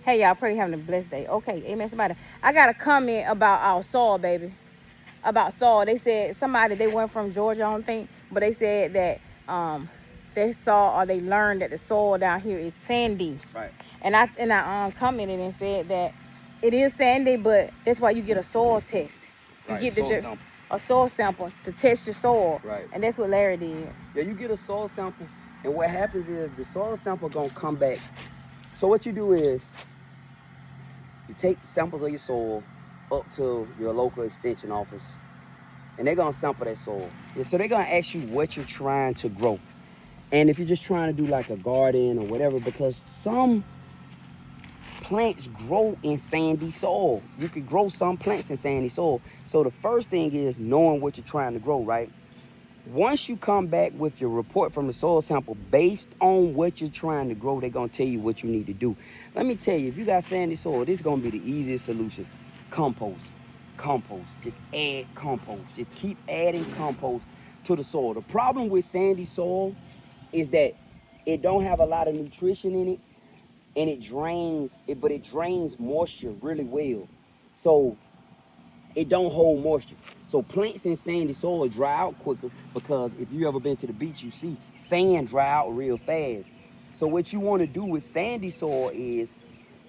Hey, y'all, pray you're having a blessed day. Okay, amen. Somebody, I got a comment about our soil, baby. About soil. They said they went from Georgia, I don't think, but they said that they saw or they learned that the soil down here is sandy. Right. And I commented and said that it is sandy, but that's why you get a soil test. You Right. get Sample. a soil sample to test your soil. Right. And that's what Larry did. Yeah, you get a soil sample, and what happens is the soil sample gonna come back. So what you do is you take samples of your soil up to your local extension office, and they're gonna sample that soil. Yeah, so they're gonna ask you what you're trying to grow. And if you're just trying to do like a garden or whatever, because some plants grow in sandy soil. You could grow some plants in sandy soil. So the first thing is knowing what you're trying to grow, right? Once you come back with your report from the soil sample based on what you're trying to grow, they're going to tell you what you need to do. Let me tell you, if you got sandy soil, this is going to be the easiest solution. Compost. Compost. Just add compost. Just keep adding compost to the soil. The problem with sandy soil is that it don't have a lot of nutrition in it, and it drains moisture really well. So it don't hold moisture. So plants in sandy soil dry out quicker, because if you ever been to the beach, you see sand dry out real fast. So what you want to do with sandy soil is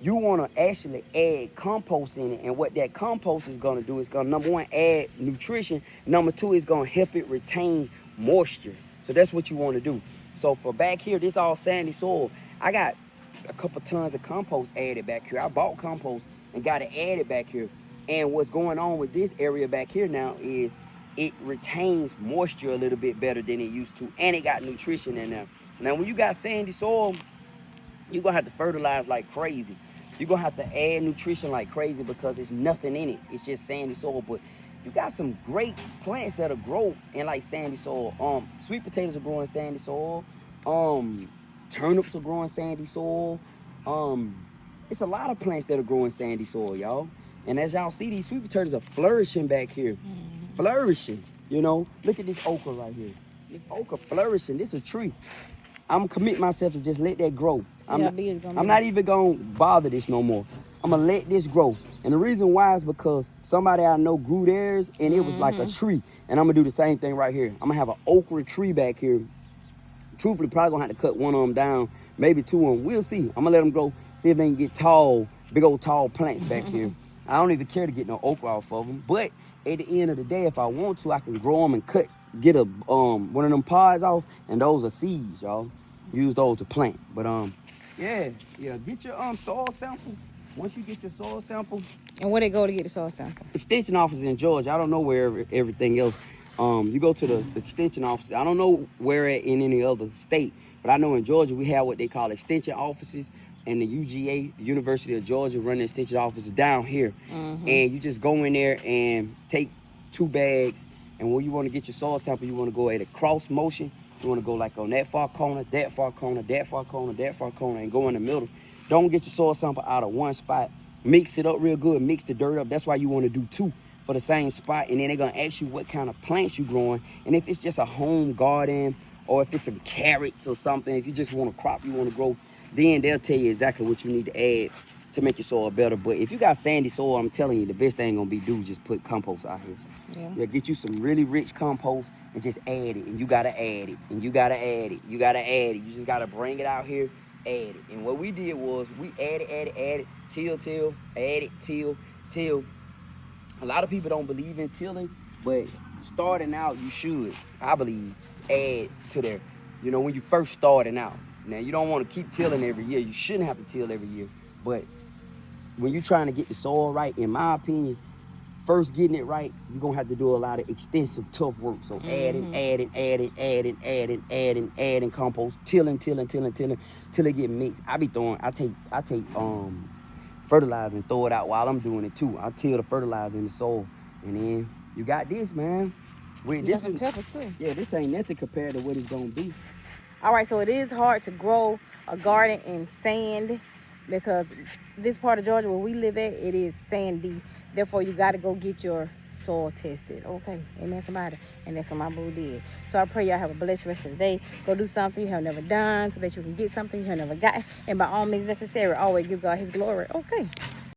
you want to actually add compost in it. And what that compost is going to do is going to, number one, add nutrition. Number two, is going to help it retain moisture. So that's what you want to do. So for back here, this all sandy soil. I got a couple tons of compost added back here. I bought compost and got it added back here. And what's going on with this area back here now is it retains moisture a little bit better than it used to, and it got nutrition in there. Now, when you got sandy soil, you're going to have to fertilize like crazy. You're going to have to add nutrition like crazy, because there's nothing in it. It's just sandy soil. But you got some great plants that'll grow in like sandy soil. Sweet potatoes are growing sandy soil. Turnips are growing sandy soil. It's a lot of plants that are growing sandy soil, y'all. And as y'all see, these sweet potatoes are flourishing back here. Flourishing, you know. Look at this okra right here. This okra flourishing. This is a tree. I'm commit myself to just let that grow. I'm not even going to bother this no more. I'm going to let this grow. And the reason why is because somebody I know grew theirs, and it was like a tree. And I'm going to do the same thing right here. I'm going to have an okra tree back here. Truthfully, probably going to have to cut one of them down, maybe two of them. We'll see. I'm going to let them grow, see if they can get tall, big old tall plants back here. I don't even care to get no okra off of them. But at the end of the day, if I want to, I can grow them and get a one of them pods off, and those are seeds, y'all. Use those to plant. But yeah, get your soil sample. Once you get your soil sample. And where they go to get the soil sample? Extension office in Georgia. I don't know where everything else. You go to the extension office. I don't know where in any other state, but I know in Georgia we have what they call extension offices. And the UGA, University of Georgia, run the extension offices down here. And you just go in there and take 2 bags. And when you want to get your soil sample, you want to go at a cross motion. You want to go like on that far corner, that far corner, that far corner, that far corner, and go in the middle. Don't get your soil sample out of one spot. Mix it up real good. Mix the dirt up. That's why you want to do 2 for the same spot. And then they're going to ask you what kind of plants you're growing. And if it's just a home garden, or if it's some carrots or something, if you just want a crop you want to grow, then they'll tell you exactly what you need to add to make your soil better. But if you got sandy soil, I'm telling you, the best thing gonna be do just put compost out here. Yeah, get you some really rich compost and just add it. And you gotta add it. And you gotta add it. You gotta add it. You just gotta bring it out here, add it. And what we did was we added, till, add it, till. A lot of people don't believe in tilling, but starting out, you should, I believe, add to their, when you first starting out. Now, you don't want to keep tilling every year. You shouldn't have to till every year. But when you're trying to get the soil right, in my opinion, first getting it right, you're going to have to do a lot of extensive, tough work. So adding compost, tilling, till it get mixed. I take fertilizer and throw it out while I'm doing it too. I till the fertilizer in the soil. And then you got this, man. This is peppers too. Yeah, this ain't nothing compared to what it's going to be. All right, so it is hard to grow a garden in sand, because this part of Georgia where we live at, it is sandy. Therefore, you got to go get your soil tested. Okay, amen, somebody. And that's what my boo did. So I pray y'all have a blessed rest of the day. Go do something you have never done so that you can get something you have never gotten. And by all means necessary, always give God his glory. Okay.